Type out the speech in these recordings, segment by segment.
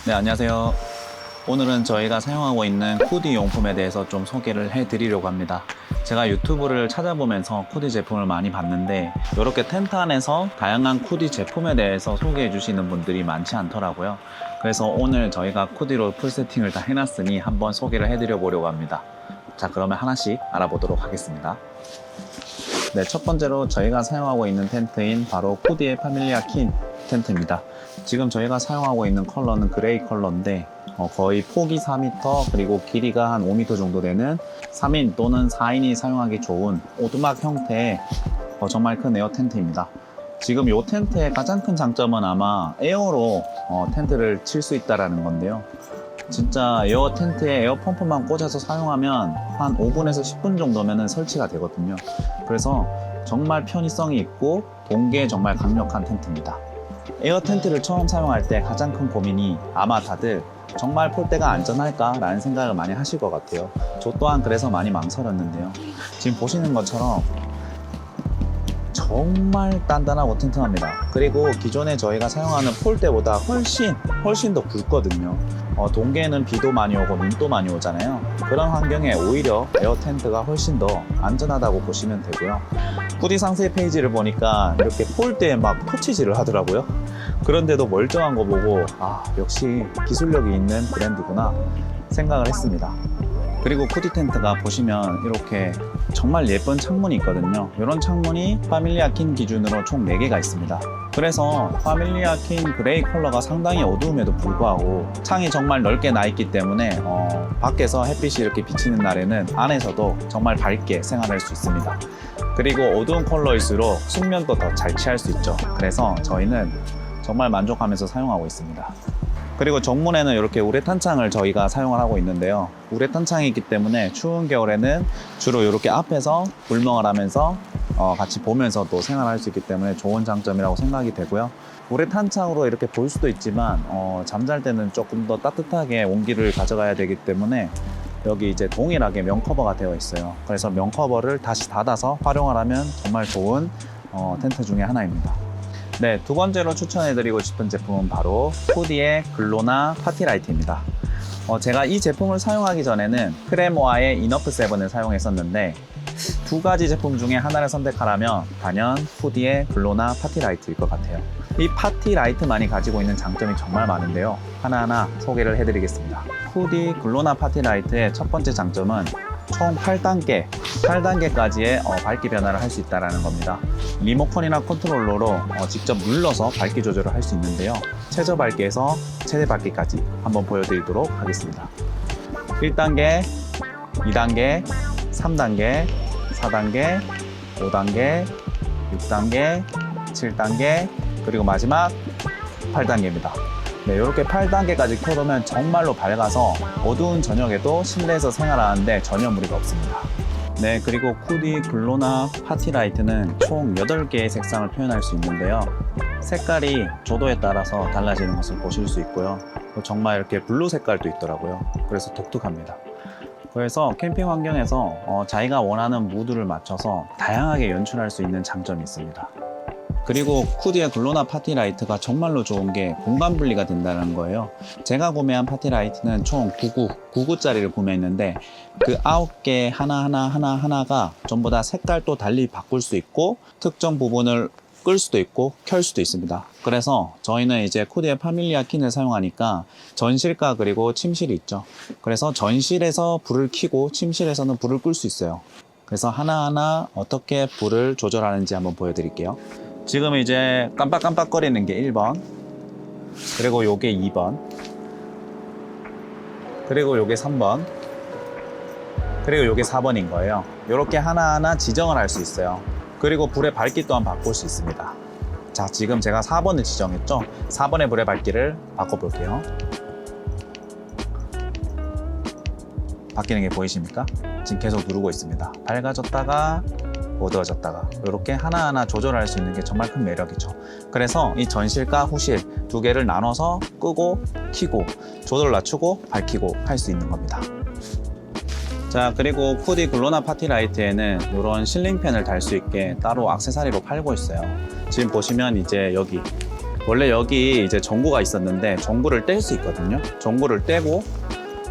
네, 안녕하세요. 오늘은 저희가 사용하고 있는 코디 용품에 대해서 좀 소개를 해드리려고 합니다. 제가 유튜브를 찾아보면서 코디 제품을 많이 봤는데 이렇게 텐트 안에서 다양한 코디 제품에 대해서 소개해 주시는 분들이 많지 않더라고요. 그래서 오늘 저희가 코디로 풀 세팅을 다 해놨으니 한번 소개를 해드려 보려고 합니다. 자, 그러면 하나씩 알아보도록 하겠습니다. 네, 첫 번째로 저희가 사용하고 있는 텐트인 바로 코디의 파밀리아 킨 텐트입니다. 지금 저희가 사용하고 있는 컬러는 그레이 컬러인데 거의 폭이 4m 그리고 길이가 한 5m 정도 되는 3인 또는 4인이 사용하기 좋은 오두막 형태의 정말 큰 에어 텐트입니다. 지금 이 텐트의 가장 큰 장점은 아마 에어로 텐트를 칠 수 있다는 건데요. 진짜 에어 텐트에 에어 펌프만 꽂아서 사용하면 한 5분에서 10분 정도면 설치가 되거든요. 그래서 정말 편의성이 있고 동계에 정말 강력한 텐트입니다. 에어 텐트를 처음 사용할 때 가장 큰 고민이 아마 다들 정말 폴대가 안전할까 라는 생각을 많이 하실 것 같아요. 저 또한 그래서 많이 망설였는데요. 지금 보시는 것처럼 정말 단단하고 튼튼합니다. 그리고 기존에 저희가 사용하는 폴대보다 훨씬 더 굵거든요. 동계에는 비도 많이 오고 눈도 많이 오잖아요. 그런 환경에 오히려 에어 텐트가 훨씬 더 안전하다고 보시면 되고요. 코디 상세 페이지를 보니까 이렇게 폴대에 막 토치질을 하더라고요. 그런데도 멀쩡한 거 보고 역시 기술력이 있는 브랜드구나 생각을 했습니다. 그리고 코디 텐트가 보시면 이렇게 정말 예쁜 창문이 있거든요. 이런 창문이 파밀리아 킨 기준으로 총 4개가 있습니다. 그래서 파밀리아 킨 그레이 컬러가 상당히 어두움에도 불구하고 창이 정말 넓게 나 있기 때문에 밖에서 햇빛이 이렇게 비치는 날에는 안에서도 정말 밝게 생활할 수 있습니다. 그리고 어두운 컬러일수록 숙면도 더 잘 취할 수 있죠. 그래서 저희는 정말 만족하면서 사용하고 있습니다. 그리고 정문에는 이렇게 우레탄 창을 저희가 사용을 하고 있는데요. 우레탄 창이 있기 때문에 추운 겨울에는 주로 이렇게 앞에서 불멍을 하면서 같이 보면서 또 생활할 수 있기 때문에 좋은 장점이라고 생각이 되고요. 우레탄 창으로 이렇게 볼 수도 있지만 잠잘 때는 조금 더 따뜻하게 온기를 가져가야 되기 때문에 여기 이제 동일하게 면커버가 되어 있어요. 그래서 면커버를 다시 닫아서 활용을 하면 정말 좋은 텐트 중에 하나입니다. 네, 두 번째로 추천해드리고 싶은 제품은 바로 코디의 글로나 파티라이트입니다. 제가 이 제품을 사용하기 전에는 크레모아의 이너프 7을 사용했었는데 두 가지 제품 중에 하나를 선택하라면 단연 코디의 글로나 파티라이트일 것 같아요. 이 파티라이트만이 가지고 있는 장점이 정말 많은데요. 하나하나 소개를 해드리겠습니다. 코디 글로나 파티라이트의 첫 번째 장점은 총 8단계까지의 밝기 변화를 할 수 있다는 겁니다. 리모컨이나 컨트롤러로 직접 눌러서 밝기 조절을 할 수 있는데요. 최저 밝기에서 최대 밝기까지 한번 보여드리도록 하겠습니다. 1단계, 2단계, 3단계, 4단계, 5단계, 6단계, 7단계, 그리고 마지막 8단계입니다. 네, 이렇게 8단계까지 켜놓으면 정말로 밝아서 어두운 저녁에도 실내에서 생활하는데 전혀 무리가 없습니다. 네, 그리고 코디 글로나 파티라이트는 총 8개의 색상을 표현할 수 있는데요. 색깔이 조도에 따라서 달라지는 것을 보실 수 있고요. 정말 이렇게 블루 색깔도 있더라고요. 그래서 독특합니다. 그래서 캠핑 환경에서 자기가 원하는 무드를 맞춰서 다양하게 연출할 수 있는 장점이 있습니다. 그리고 코디의 글로나 파티라이트가 정말로 좋은 게 공간 분리가 된다는 거예요. 제가 구매한 파티라이트는 총 9구짜리를 구매했는데 그 9개 하나가 전부 다 색깔도 달리 바꿀 수 있고 특정 부분을 끌 수도 있고 켤 수도 있습니다. 그래서 저희는 이제 코디의 파밀리아 킨을 사용하니까 전실과 그리고 침실이 있죠. 그래서 전실에서 불을 켜고 침실에서는 불을 끌 수 있어요. 그래서 하나하나 어떻게 불을 조절하는지 한번 보여드릴게요. 지금 이제 깜빡깜빡거리는 게 1번, 그리고 요게 2번, 그리고 요게 3번, 그리고 요게 4번인 거예요. 이렇게 하나하나 지정을 할 수 있어요. 그리고 불의 밝기 또한 바꿀 수 있습니다. 자, 지금 제가 4번을 지정했죠? 4번의 불의 밝기를 바꿔볼게요. 바뀌는 게 보이십니까? 지금 계속 누르고 있습니다. 밝아졌다가 어두워졌다가 이렇게 하나하나 조절할 수 있는 게 정말 큰 매력이죠. 그래서 이 전실과 후실 두 개를 나눠서 끄고 켜고 조절 낮추고 밝히고 할 수 있는 겁니다. 자, 그리고 코디 글로나 파티라이트에는 이런 실링팬을 달 수 있게 따로 액세서리로 팔고 있어요. 지금 보시면 이제 여기 원래 여기 이제 전구가 있었는데 전구를 뗄 수 있거든요. 전구를 떼고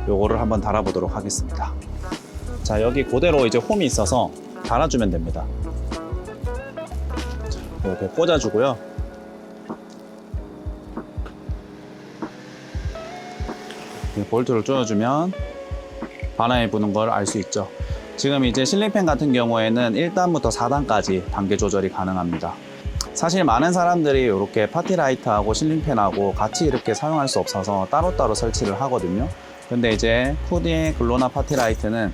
요거를 한번 달아보도록 하겠습니다. 자, 여기 그대로 이제 홈이 있어서 달아주면 됩니다. 자, 이렇게 꽂아주고요. 볼트를 조여주면 바람이 부는 걸 알 수 있죠. 지금 이제 실링팬 같은 경우에는 1단부터 4단까지 단계 조절이 가능합니다. 사실 많은 사람들이 이렇게 파티라이트하고 실링팬하고 같이 이렇게 사용할 수 없어서 따로따로 설치를 하거든요. 근데 이제 푸디의 글로나 파티라이트는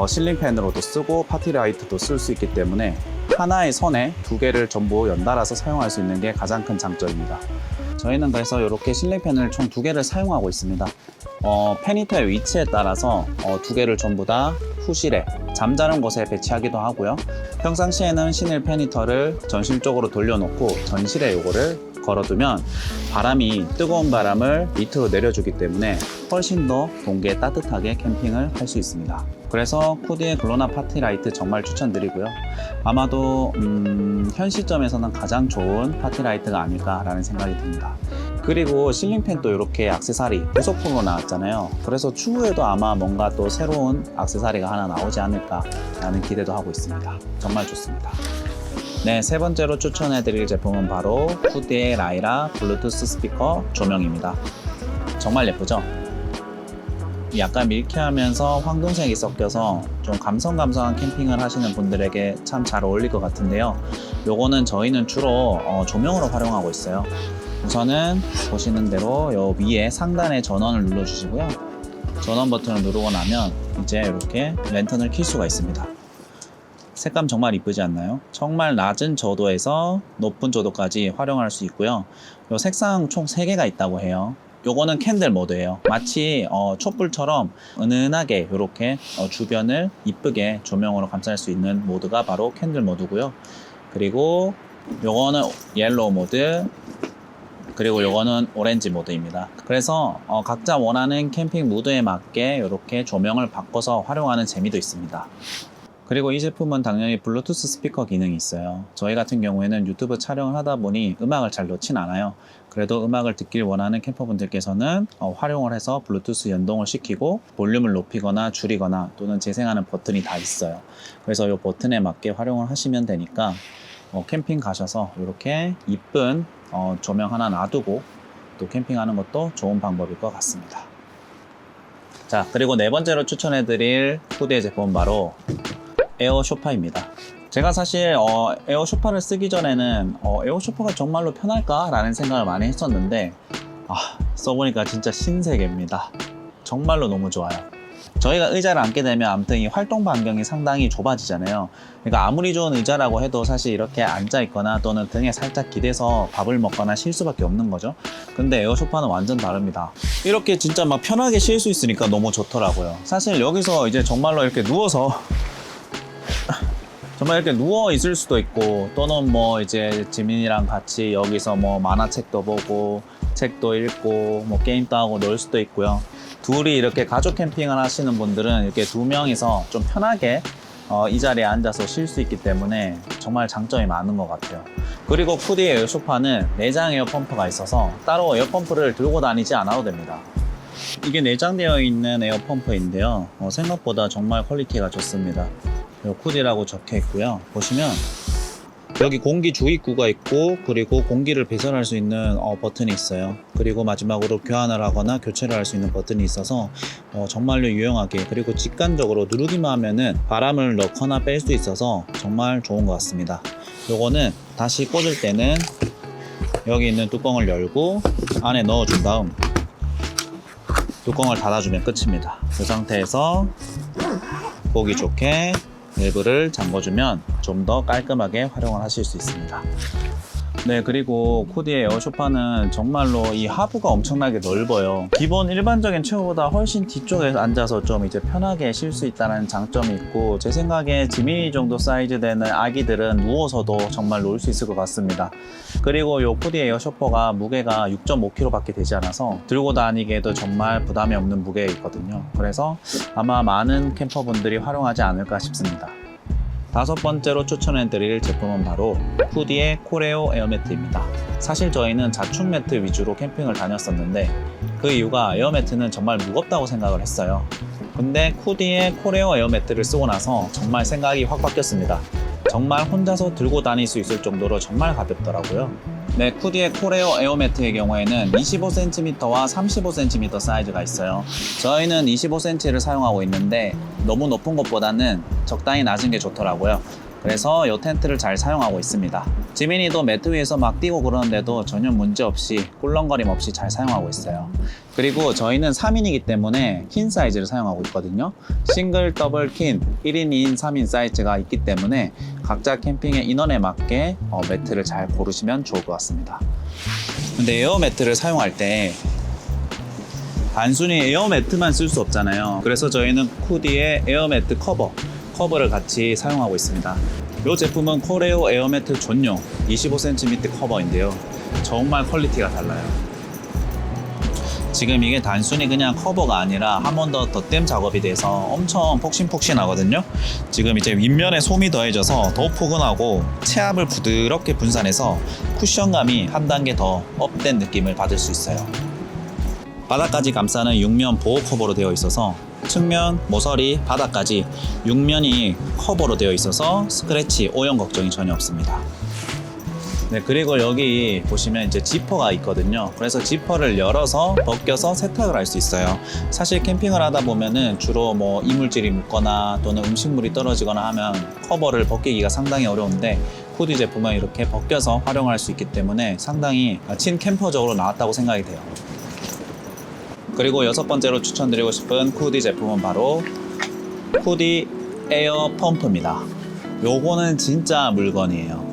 실링팬으로도 쓰고 파티라이트도 쓸 수 있기 때문에 하나의 선에 두 개를 전부 연달아서 사용할 수 있는 게 가장 큰 장점입니다. 저희는 그래서 이렇게 실링팬을 총 두 개를 사용하고 있습니다. 페니터의 위치에 따라서 두 개를 전부 다 후실에 잠자는 곳에 배치하기도 하고요. 평상시에는 신일 페니터를 전실 쪽으로 돌려놓고 전실에 요거를 걸어두면 바람이 뜨거운 바람을 밑으로 내려주기 때문에 훨씬 더 동계에 따뜻하게 캠핑을 할 수 있습니다. 그래서 푸디의 글로나 파티라이트 정말 추천드리고요. 아마도 현 시점에서는 가장 좋은 파티라이트가 아닐까라는 생각이 듭니다. 그리고 실링팬도 이렇게 액세서리 부속품으로 나왔잖아요. 그래서 추후에도 아마 뭔가 또 새로운 액세서리가 하나 나오지 않을까라는 기대도 하고 있습니다. 정말 좋습니다. 네, 세 번째로 추천해드릴 제품은 바로 푸디의 라이라 블루투스 스피커 조명입니다. 정말 예쁘죠? 약간 밀키하면서 황금색이 섞여서 좀 감성감성한 캠핑을 하시는 분들에게 참 잘 어울릴 것 같은데요. 요거는 저희는 주로 조명으로 활용하고 있어요. 우선은 보시는 대로 요 위에 상단에 전원을 눌러주시고요. 전원 버튼을 누르고 나면 이제 이렇게 랜턴을 켤 수가 있습니다. 색감 정말 이쁘지 않나요? 정말 낮은 저도에서 높은 저도까지 활용할 수 있고요. 요 색상 총 3개가 있다고 해요. 요거는 캔들 모드예요. 마치 촛불처럼 은은하게 이렇게 주변을 이쁘게 조명으로 감쌀 수 있는 모드가 바로 캔들 모드고요. 그리고 요거는 옐로우 모드, 그리고 요거는 오렌지 모드입니다. 그래서 각자 원하는 캠핑 무드에 맞게 이렇게 조명을 바꿔서 활용하는 재미도 있습니다. 그리고 이 제품은 당연히 블루투스 스피커 기능이 있어요. 저희 같은 경우에는 유튜브 촬영을 하다 보니 음악을 잘 넣진 않아요. 그래도 음악을 듣길 원하는 캠퍼분들께서는 활용을 해서 블루투스 연동을 시키고 볼륨을 높이거나 줄이거나 또는 재생하는 버튼이 다 있어요. 그래서 이 버튼에 맞게 활용을 하시면 되니까 캠핑 가셔서 이렇게 이쁜 조명 하나 놔두고 또 캠핑하는 것도 좋은 방법일 것 같습니다. 자, 그리고 네 번째로 추천해드릴 푸디의 제품은 바로 에어 쇼파입니다. 제가 사실 에어 쇼파를 쓰기 전에는 에어 쇼파가 정말로 편할까? 라는 생각을 많이 했었는데 써보니까 진짜 신세계입니다. 정말로 너무 좋아요. 저희가 의자를 앉게 되면 아무튼 이 활동 반경이 상당히 좁아지잖아요. 그러니까 아무리 좋은 의자라고 해도 사실 이렇게 앉아 있거나 또는 등에 살짝 기대서 밥을 먹거나 쉴 수밖에 없는 거죠. 근데 에어 쇼파는 완전 다릅니다. 이렇게 진짜 막 편하게 쉴 수 있으니까 너무 좋더라고요. 사실 여기서 이제 정말로 이렇게 누워서 정말 이렇게 누워 있을 수도 있고 또는 뭐 이제 지민이랑 같이 여기서 뭐 만화책도 보고 책도 읽고 뭐 게임도 하고 놀 수도 있고요. 둘이 이렇게 가족 캠핑을 하시는 분들은 이렇게 두 명이서 좀 편하게 이 자리에 앉아서 쉴 수 있기 때문에 정말 장점이 많은 것 같아요. 그리고 푸디의 에어쇼파는 내장 에어펌프가 있어서 따로 에어펌프를 들고 다니지 않아도 됩니다. 이게 내장되어 있는 에어펌프인데요. 생각보다 정말 퀄리티가 좋습니다. 푸디라고 적혀 있고요. 보시면 여기 공기 주입구가 있고 그리고 공기를 배선할 수 있는 버튼이 있어요. 그리고 마지막으로 교환을 하거나 교체를 할 수 있는 버튼이 있어서 정말로 유용하게, 그리고 직관적으로 누르기만 하면은 바람을 넣거나 뺄 수 있어서 정말 좋은 것 같습니다. 요거는 다시 꽂을 때는 여기 있는 뚜껑을 열고 안에 넣어준 다음 뚜껑을 닫아주면 끝입니다. 그 상태에서 보기 좋게 밸브를 잠궈주면 좀 더 깔끔하게 활용을 하실 수 있습니다. 네, 그리고 푸디의 에어쇼파는 정말로 이 하부가 엄청나게 넓어요. 기본 일반적인 체어보다 훨씬 뒤쪽에 앉아서 좀 이제 편하게 쉴 수 있다는 장점이 있고, 제 생각에 지민이 정도 사이즈 되는 아기들은 누워서도 정말 놀 수 있을 것 같습니다. 그리고 이 푸디의 에어쇼파가 무게가 6.5kg 밖에 되지 않아서 들고 다니기에도 정말 부담이 없는 무게에 있거든요. 그래서 아마 많은 캠퍼분들이 활용하지 않을까 싶습니다. 5번째로 추천해드릴 제품은 바로 쿠디의 코레오 에어매트입니다. 사실 저희는 자축 매트 위주로 캠핑을 다녔었는데 그 이유가 에어매트는 정말 무겁다고 생각을 했어요. 근데 쿠디의 코레오 에어매트를 쓰고 나서 정말 생각이 확 바뀌었습니다. 정말 혼자서 들고 다닐 수 있을 정도로 정말 가볍더라고요. 네, 쿠디의 코레오 에어매트의 경우에는 25cm와 35cm 사이즈가 있어요. 저희는 25cm를 사용하고 있는데 너무 높은 것보다는 적당히 낮은 게 좋더라고요. 그래서 이 텐트를 잘 사용하고 있습니다. 지민이도 매트 위에서 막 뛰고 그러는데도 전혀 문제 없이 꿀렁거림 없이 잘 사용하고 있어요. 그리고 저희는 3인이기 때문에 퀸 사이즈를 사용하고 있거든요. 싱글, 더블, 퀸, 1인, 2인, 3인 사이즈가 있기 때문에 각자 캠핑의 인원에 맞게 매트를 잘 고르시면 좋을 것 같습니다. 근데 에어 매트를 사용할 때 단순히 에어 매트만 쓸 수 없잖아요. 그래서 저희는 쿠디의 에어 매트 커버를 같이 사용하고 있습니다. 이 제품은 코레오 에어매트 전용 25cm 커버인데요. 정말 퀄리티가 달라요. 지금 이게 단순히 그냥 커버가 아니라 한 번 더 덧댐 작업이 돼서 엄청 폭신폭신하거든요. 지금 이제 윗면에 솜이 더해져서 더 포근하고 체압을 부드럽게 분산해서 쿠션감이 한 단계 더 업된 느낌을 받을 수 있어요. 바닥까지 감싸는 6면 보호 커버로 되어 있어서 측면, 모서리, 바닥까지 6면이 커버로 되어 있어서 스크래치, 오염 걱정이 전혀 없습니다. 네, 그리고 여기 보시면 이제 지퍼가 있거든요. 그래서 지퍼를 열어서 벗겨서 세탁을 할 수 있어요. 사실 캠핑을 하다 보면은 주로 뭐 이물질이 묻거나 또는 음식물이 떨어지거나 하면 커버를 벗기기가 상당히 어려운데 쿠디 제품은 이렇게 벗겨서 활용할 수 있기 때문에 상당히 친캠퍼적으로 나왔다고 생각이 돼요. 그리고 6번째로 추천드리고 싶은 쿠디 제품은 바로 쿠디 에어 펌프입니다. 요거는 진짜 물건이에요.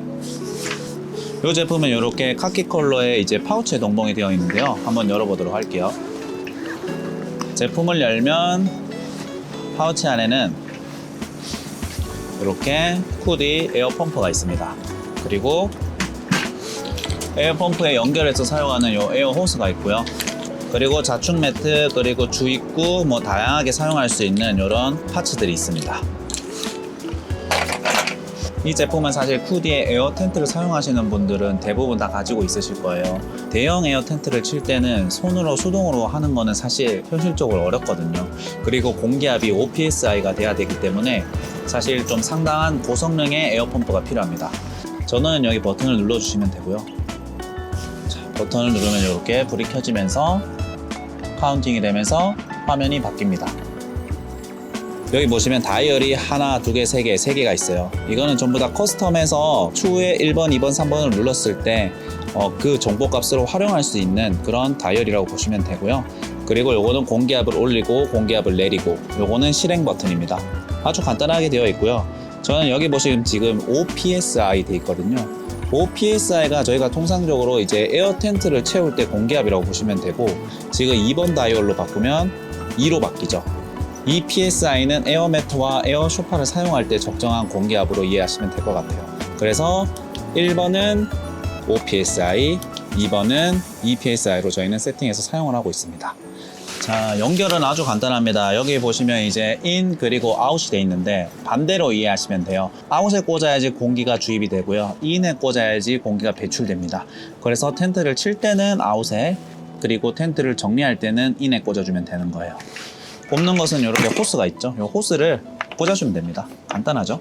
이 제품은 이렇게 카키 컬러의 이제 파우치에 동봉이 되어 있는데요. 한번 열어보도록 할게요. 제품을 열면 파우치 안에는 이렇게 쿠디 에어 펌프가 있습니다. 그리고 에어 펌프에 연결해서 사용하는 이 에어 호스가 있고요. 그리고 자축 매트, 그리고 주입구 뭐 다양하게 사용할 수 있는 이런 파츠들이 있습니다. 이 제품은 사실 쿠디의 에어 텐트를 사용하시는 분들은 대부분 다 가지고 있으실 거예요. 대형 에어 텐트를 칠 때는 손으로 수동으로 하는 거는 사실 현실적으로 어렵거든요. 그리고 공기압이 5psi가 돼야 되기 때문에 사실 좀 상당한 고성능의 에어 펌프가 필요합니다. 저는 여기 버튼을 눌러주시면 되고요. 자, 버튼을 누르면 이렇게 불이 켜지면서 카운팅이 되면서 화면이 바뀝니다. 여기 보시면 다이얼이 하나, 두 개, 세 개가 있어요. 이거는 전부 다 커스텀해서 추후에 1번, 2번, 3번을 눌렀을 때 그 정보값으로 활용할 수 있는 그런 다이얼이라고 보시면 되고요. 그리고 요거는 공기압을 올리고 공기압을 내리고, 요거는 실행 버튼입니다. 아주 간단하게 되어 있고요. 저는 여기 보시면 지금 5psi 돼 있거든요. 5psi가 저희가 통상적으로 이제 에어 텐트를 채울 때 공기압이라고 보시면 되고, 지금 2번 다이얼로 바꾸면 2로 바뀌죠. 이 psi는 에어 매트와 에어 쇼파를 사용할 때 적정한 공기압으로 이해하시면 될 것 같아요. 그래서 1번은 5psi, 2번은 2psi로 저희는 세팅해서 사용을 하고 있습니다. 자, 연결은 아주 간단합니다. 여기 보시면 이제 인 그리고 아웃이 돼 있는데 반대로 이해하시면 돼요. 아웃에 꽂아야지 공기가 주입이 되고요. 인에 꽂아야지 공기가 배출됩니다. 그래서 텐트를 칠 때는 아웃에, 그리고 텐트를 정리할 때는 인에 꽂아주면 되는 거예요. 꼽는 것은 이렇게 호스가 있죠. 이 호스를 꽂아주면 됩니다. 간단하죠?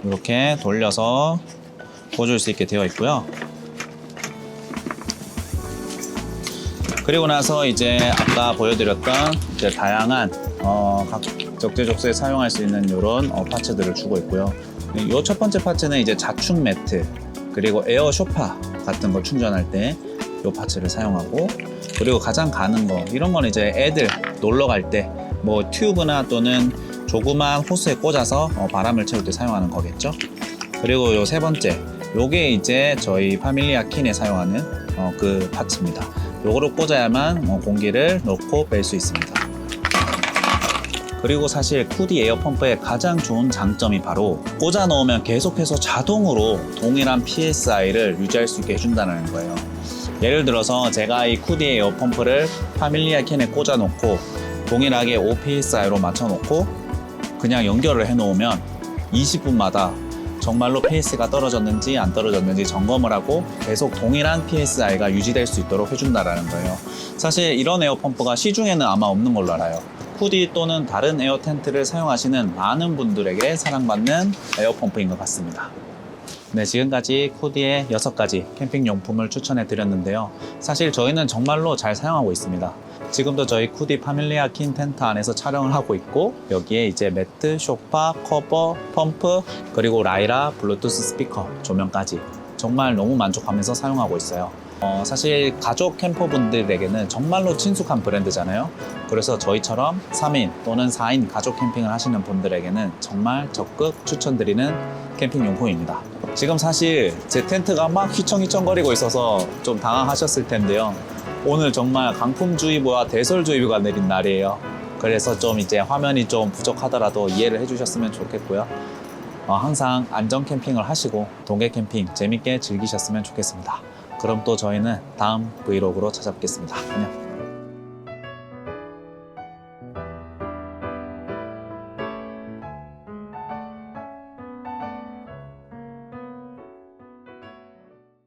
이렇게 돌려서 꽂을 수 있게 되어 있고요. 그리고 나서 이제 아까 보여드렸던 이제 다양한 각 적재적소에 사용할 수 있는 이런 파츠들을 주고 있고요. 이 첫 번째 파츠는 이제 자축 매트, 그리고 에어 쇼파 같은 거 충전할 때 이 파츠를 사용하고, 그리고 가장 가는 거, 이런 건 이제 애들 놀러 갈 때 뭐 튜브나 또는 조그만 호스에 꽂아서 바람을 채울 때 사용하는 거겠죠. 그리고 요 세 번째, 요게 이제 저희 파밀리아 킨에 사용하는 그 파츠입니다. 요거를 꽂아야만 공기를 넣고 뺄 수 있습니다. 그리고 사실 쿠디 에어 펌프의 가장 좋은 장점이 바로 꽂아 놓으면 계속해서 자동으로 동일한 PSI를 유지할 수 있게 해준다는 거예요. 예를 들어서 제가 이 쿠디 에어 펌프를 파밀리아 캔에 꽂아 놓고 동일하게 5psi로 맞춰 놓고 그냥 연결을 해 놓으면 20분마다 정말로 PS가 떨어졌는지 안 떨어졌는지 점검을 하고 계속 동일한 PSI가 유지될 수 있도록 해준다라는 거예요. 사실 이런 에어펌프가 시중에는 아마 없는 걸로 알아요. 후디 또는 다른 에어 텐트를 사용하시는 많은 분들에게 사랑받는 에어펌프인 것 같습니다. 네, 지금까지 쿠디의 6가지 캠핑 용품을 추천해 드렸는데요. 사실 저희는 정말로 잘 사용하고 있습니다. 지금도 저희 쿠디 파밀리아 킨 텐트 안에서 촬영을 하고 있고, 여기에 이제 매트, 소파, 커버, 펌프, 그리고 라이라, 블루투스 스피커, 조명까지 정말 너무 만족하면서 사용하고 있어요. 사실 가족 캠퍼분들에게는 정말로 친숙한 브랜드잖아요. 그래서 저희처럼 3인 또는 4인 가족 캠핑을 하시는 분들에게는 정말 적극 추천드리는 캠핑 용품입니다. 지금 사실 제 텐트가 막 휘청휘청거리고 있어서 좀 당황하셨을 텐데요. 오늘 정말 강풍주의보와 대설주의보가 내린 날이에요. 그래서 좀 이제 화면이 좀 부족하더라도 이해를 해주셨으면 좋겠고요. 항상 안전 캠핑을 하시고 동계 캠핑 재밌게 즐기셨으면 좋겠습니다. 그럼 또 저희는 다음 브이로그로 찾아뵙겠습니다. 안녕.